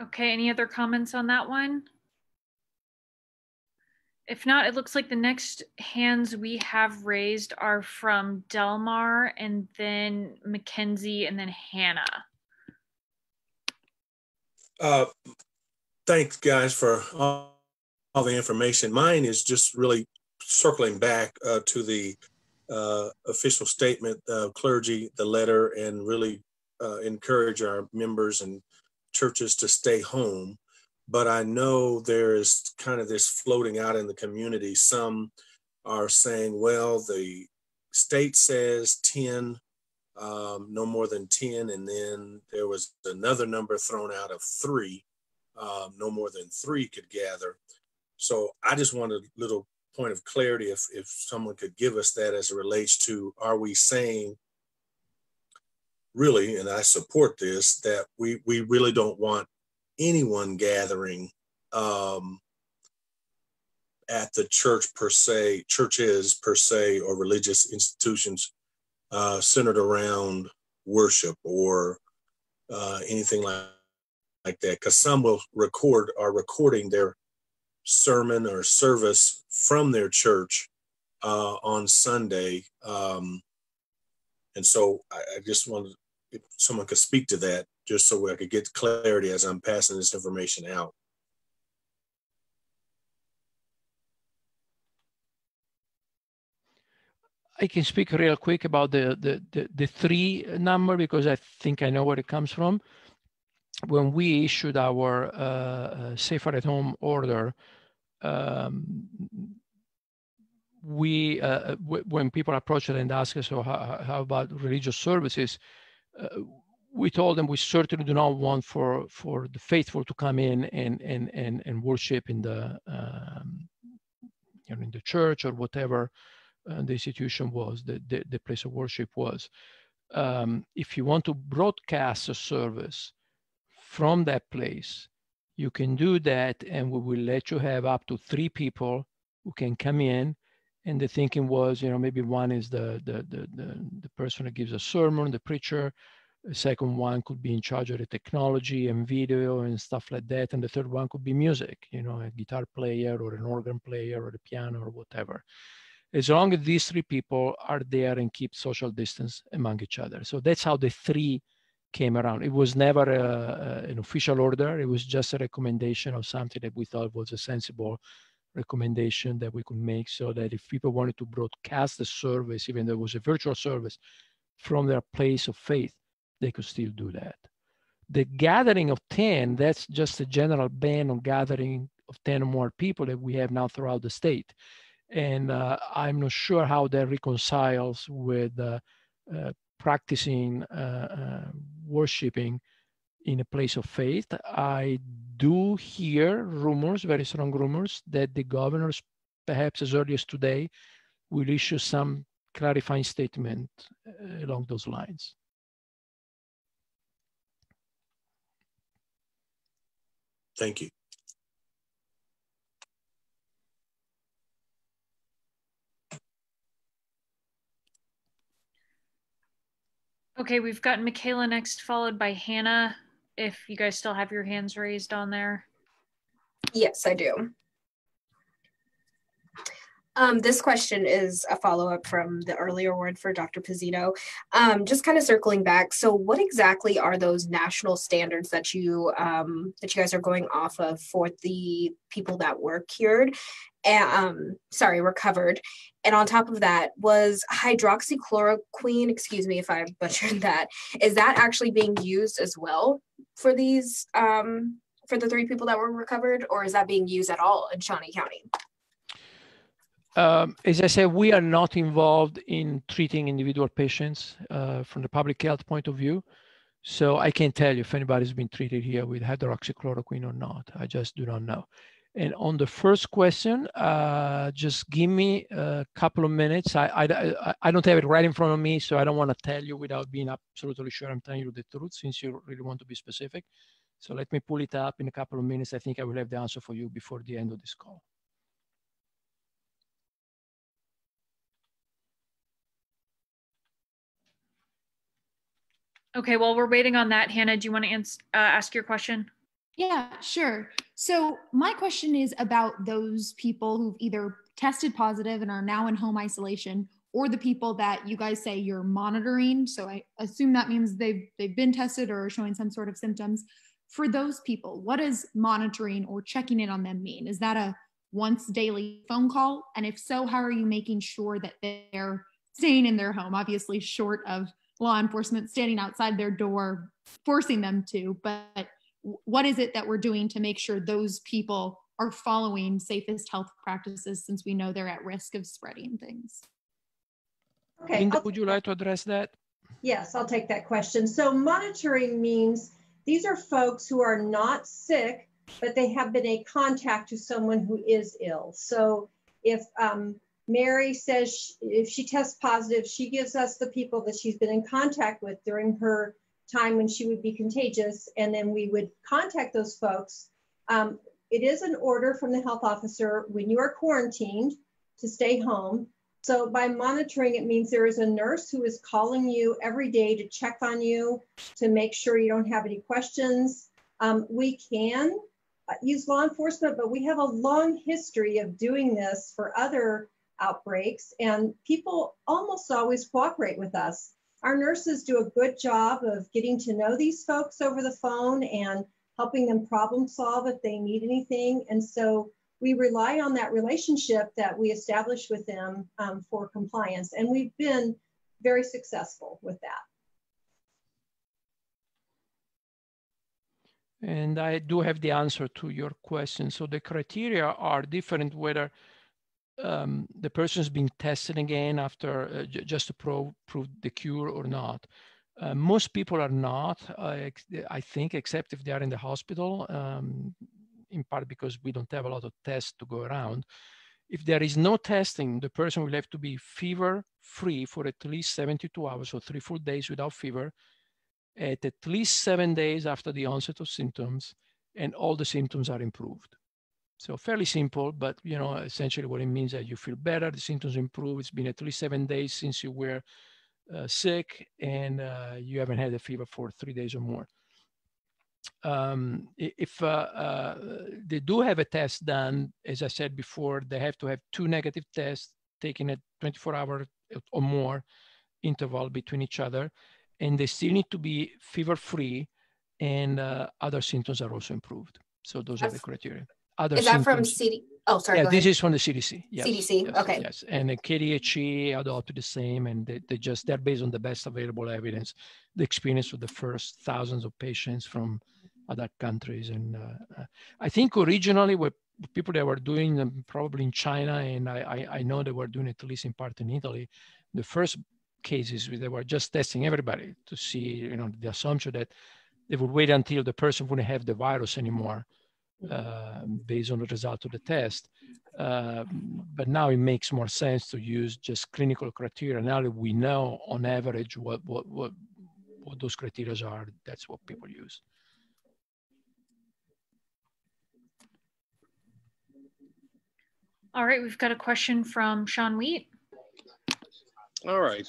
Okay, any other comments on that one? If not, it looks like the next hands we have raised are from Delmar, and then Mackenzie, and then Hannah. Thanks, guys, for all the information. Mine is just really circling back to the official statement of clergy, the letter, and really encourage our members and churches to stay home. But I know there is kind of this floating out in the community. Some are saying, well, the state says 10, no more than 10. And then there was another number thrown out of 3. No more than 3 could gather. So I just wanted a little point of clarity if someone could give us that as it relates to, are we saying really, and I support this, that we really don't want anyone gathering at the church per se, churches per se, or religious institutions centered around worship or anything like that, because some will are recording their sermon or service from their church on Sunday. And so I just wanted, if someone could speak to that, just so I could get clarity as I'm passing this information out. I can speak real quick about the 3 number, because I think I know where it comes from. When we issued our safer at home order, when people approached it and asked us, so how about religious services? We told them we certainly do not want for the faithful to come in and worship in the in the church or whatever the institution was, the place of worship was. If you want to broadcast a service from that place, you can do that, and we will let you have up to 3 people who can come in. And the thinking was, maybe one is the person that gives a sermon, the preacher. The second one could be in charge of the technology and video and stuff like that. And the third one could be music, a guitar player or an organ player or the piano or whatever. As long as these 3 people are there and keep social distance among each other. So that's how the 3 came around. It was never an official order. It was just a recommendation of something that we thought was a sensible recommendation that we could make, so that if people wanted to broadcast the service, even though it was a virtual service, from their place of faith, they could still do that. The gathering of 10, that's just a general ban on gathering of 10 or more people that we have now throughout the state. And I'm not sure how that reconciles with practicing worshiping in a place of faith. I do hear rumors, very strong rumors, that the governors, perhaps as early as today, will issue some clarifying statement along those lines. Thank you. Okay, we've got Michaela next, followed by Hannah. If you guys still have your hands raised on there. Yes, I do. This question is a follow-up from the earlier one for Dr. Pizzino. Just kind of circling back. So what exactly are those national standards that you guys are going off of for the people that were cured? And, recovered. And on top of that, was hydroxychloroquine, excuse me if I butchered that, is that actually being used as well for these, for the 3 people that were recovered, or is that being used at all in Shawnee County? As I said, we are not involved in treating individual patients from the public health point of view. So I can't tell you if anybody's been treated here with hydroxychloroquine or not. I just do not know. And on the first question, just give me a couple of minutes. I don't have it right in front of me, so I don't want to tell you without being absolutely sure I'm telling you the truth, since you really want to be specific. So let me pull it up in a couple of minutes. I think I will have the answer for you before the end of this call. Okay, while we're waiting on that, Hannah, do you want to ask your question? Yeah, sure. So my question is about those people who've either tested positive and are now in home isolation, or the people that you guys say you're monitoring. So I assume that means they've been tested or are showing some sort of symptoms. For those people, what does monitoring or checking in on them mean? Is that a once daily phone call? And if so, how are you making sure that they're staying in their home? Obviously, short of law enforcement standing outside their door, forcing them to, but what is it that we're doing to make sure those people are following safest health practices, since we know they're at risk of spreading things? Okay. Linda, would you like to address that? Yes, I'll take that question. So monitoring means these are folks who are not sick, but they have been a contact to someone who is ill. So if Mary says if she tests positive, she gives us the people that she's been in contact with during her time when she would be contagious, and then we would contact those folks. It is an order from the health officer when you are quarantined to stay home. So by monitoring, it means there is a nurse who is calling you every day to check on you, to make sure you don't have any questions. We can use law enforcement, but we have a long history of doing this for other outbreaks, and people almost always cooperate with us. Our nurses do a good job of getting to know these folks over the phone and helping them problem solve if they need anything. And so we rely on that relationship that we establish with them for compliance. And we've been very successful with that. And I do have the answer to your question. So the criteria are different whether the person's been tested again after just to prove the cure or not. Most people are not, I think, except if they are in the hospital, in part because we don't have a lot of tests to go around. If there is no testing, the person will have to be fever-free for at least 72 hours, so 3 full days without fever, at least 7 days after the onset of symptoms, and all the symptoms are improved. So fairly simple, but essentially what it means is that you feel better, the symptoms improve. It's been at least 7 days since you were sick, and you haven't had a fever for 3 days or more. If they do have a test done, as I said before, they have to have 2 negative tests taken at 24-hour or more interval between each other, and they still need to be fever-free, and other symptoms are also improved. So those are the criteria. Other Is that from symptoms, Oh, sorry. Yeah, go this ahead. is from the CDC. Yes, CDC. yes, Okay. yes, and the KDHE adopted the same, and they're based on the best available evidence, the experience of the first thousands of patients from other countries, and I think originally what people that were doing them probably in China, and I know they were doing it at least in part in Italy. The first cases they were just testing everybody to see, the assumption that they would wait until the person wouldn't have the virus anymore. Based on the result of the test. But now it makes more sense to use just clinical criteria. Now that we know on average what those criteria are, that's what people use. All right, we've got a question from Sean Wheat. All right.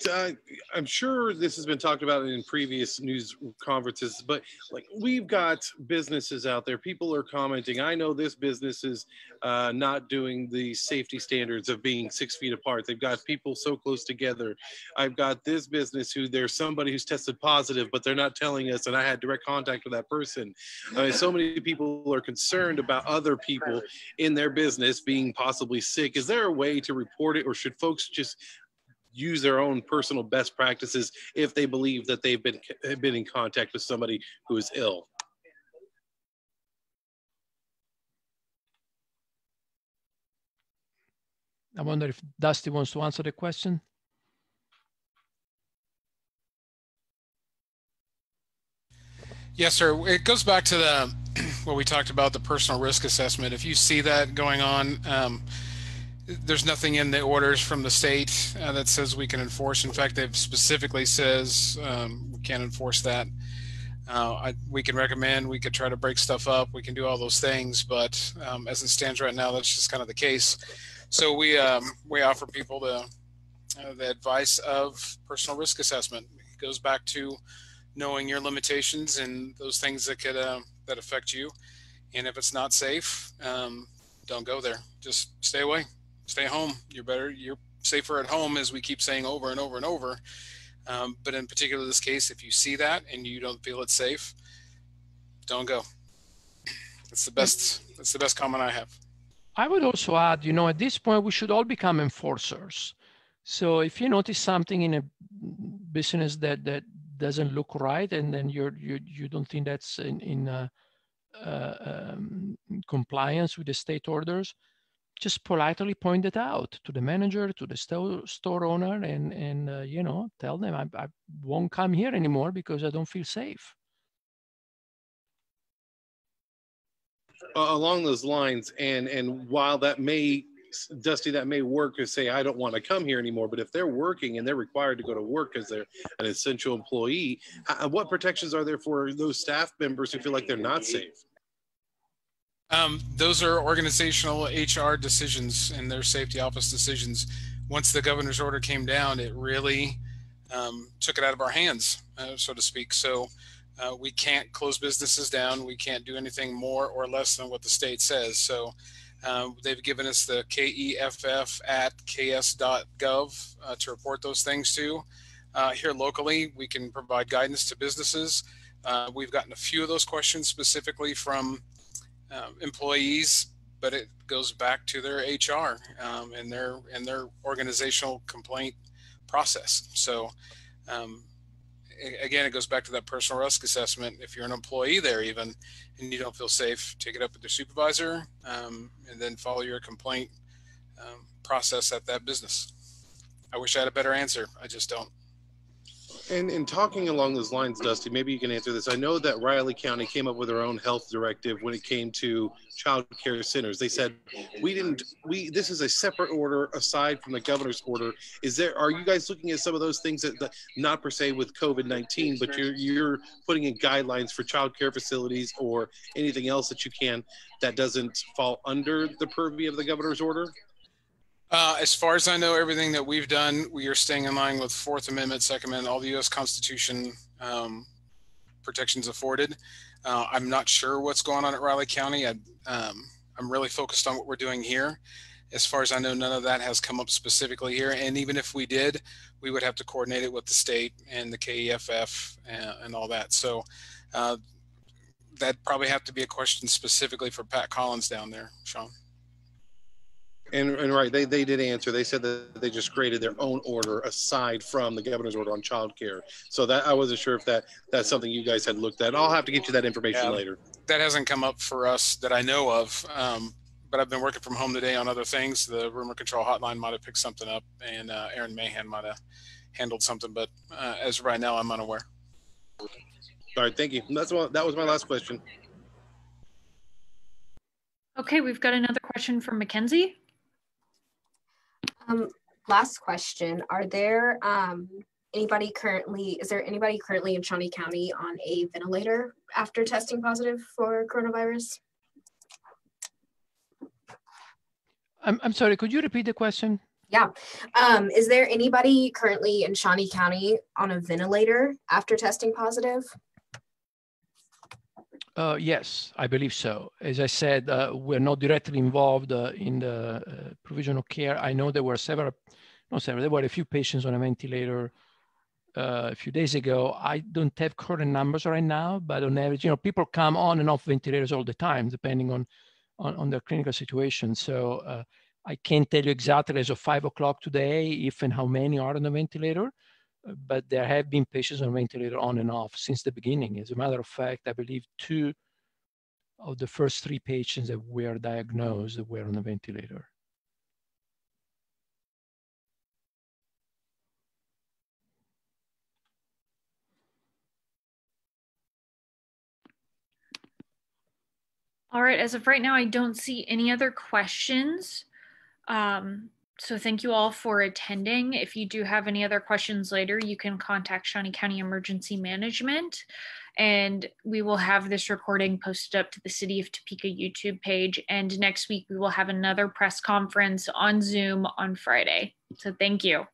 I'm sure this has been talked about in previous news conferences, but like we've got businesses out there, people are commenting, I know this business is not doing the safety standards of being 6 feet apart. They've got people so close together. I've got this business who there's somebody who's tested positive, but they're not telling us, and I had direct contact with that person. So many people are concerned about other people in their business being possibly sick. Is there a way to report it, or should folks just use their own personal best practices if they believe that they've been in contact with somebody who is ill? I wonder if Dusty wants to answer the question. Yes, sir. It goes back to what we talked about, the personal risk assessment. If you see that going on, there's nothing in the orders from the state that says we can enforce. In fact, they've specifically says we can't enforce that. We can recommend, we could try to break stuff up, we can do all those things, but as it stands right now, that's just kind of the case. So we offer people the advice of personal risk assessment. It goes back to knowing your limitations and those things that could that affect you. And if it's not safe, don't go there. Just stay away. Stay home. You're safer at home, as we keep saying over and over and over. But in particular, this case, if you see that and you don't feel it's safe, don't go. That's the best comment I have. I would also add, at this point, we should all become enforcers. So if you notice something in a business that doesn't look right, and then you don't think that's in compliance with the state orders, just politely point it out to the manager, to the store owner, and tell them I won't come here anymore because I don't feel safe. Along those lines, and while that may, Dusty, that may work to say I don't want to come here anymore, but if they're working and they're required to go to work because they're an essential employee, what protections are there for those staff members who feel like they're not safe? Those are organizational HR decisions and their safety office decisions. Once the governor's order came down, it really took it out of our hands, so to speak. So we can't close businesses down. We can't do anything more or less than what the state says. So they've given us the KEFF@ks.gov to report those things to. Here locally, we can provide guidance to businesses. We've gotten a few of those questions specifically from employees, but it goes back to their HR and their organizational complaint process. So again, it goes back to that personal risk assessment. If you're an employee there even and you don't feel safe, take it up with your supervisor and then follow your complaint process at that business. I wish I had a better answer. I just don't. And talking along those lines, Dusty, maybe you can answer this. I know that Riley County came up with their own health directive when it came to child care centers. They said, this is a separate order aside from the governor's order. Are you guys looking at some of those things that not per se with COVID-19, but you're putting in guidelines for child care facilities or anything else that you can that doesn't fall under the purview of the governor's order? As far as I know, everything that we've done, we are staying in line with Fourth Amendment, Second Amendment, all the U.S. Constitution protections afforded. I'm not sure what's going on at Riley County. I'm really focused on what we're doing here. As far as I know, none of that has come up specifically here. And even if we did, we would have to coordinate it with the state and the KEFF and all that. So that'd probably have to be a question specifically for Pat Collins down there, Sean. And right, they did answer. They said that they just created their own order aside from the governor's order on childcare. So that I wasn't sure if that's something you guys had looked at. I'll have to get you that information later. That hasn't come up for us that I know of. But I've been working from home today on other things. The rumor control hotline might have picked something up, and Aaron Mahan might have handled something. But as of right now, I'm unaware. All right, thank you. That was my last question. Okay, we've got another question from Mackenzie. Last question. Are there anybody currently in Shawnee County on a ventilator after testing positive for coronavirus? I'm sorry, could you repeat the question? Yeah. Is there anybody currently in Shawnee County on a ventilator after testing positive? Yes, I believe so. As I said, we're not directly involved in the provision of care. I know there were there were a few patients on a ventilator a few days ago. I don't have current numbers right now, but on average, people come on and off ventilators all the time, depending on their clinical situation. So I can't tell you exactly as of 5 o'clock today if and how many are on the ventilator, but there have been patients on ventilator on and off since the beginning. As a matter of fact, I believe 2 of the first 3 patients that were diagnosed were on a ventilator. All right, as of right now, I don't see any other questions. So thank you all for attending. If you do have any other questions later, you can contact Shawnee County Emergency Management, and we will have this recording posted up to the City of Topeka YouTube page. And next week, we will have another press conference on Zoom on Friday. So thank you.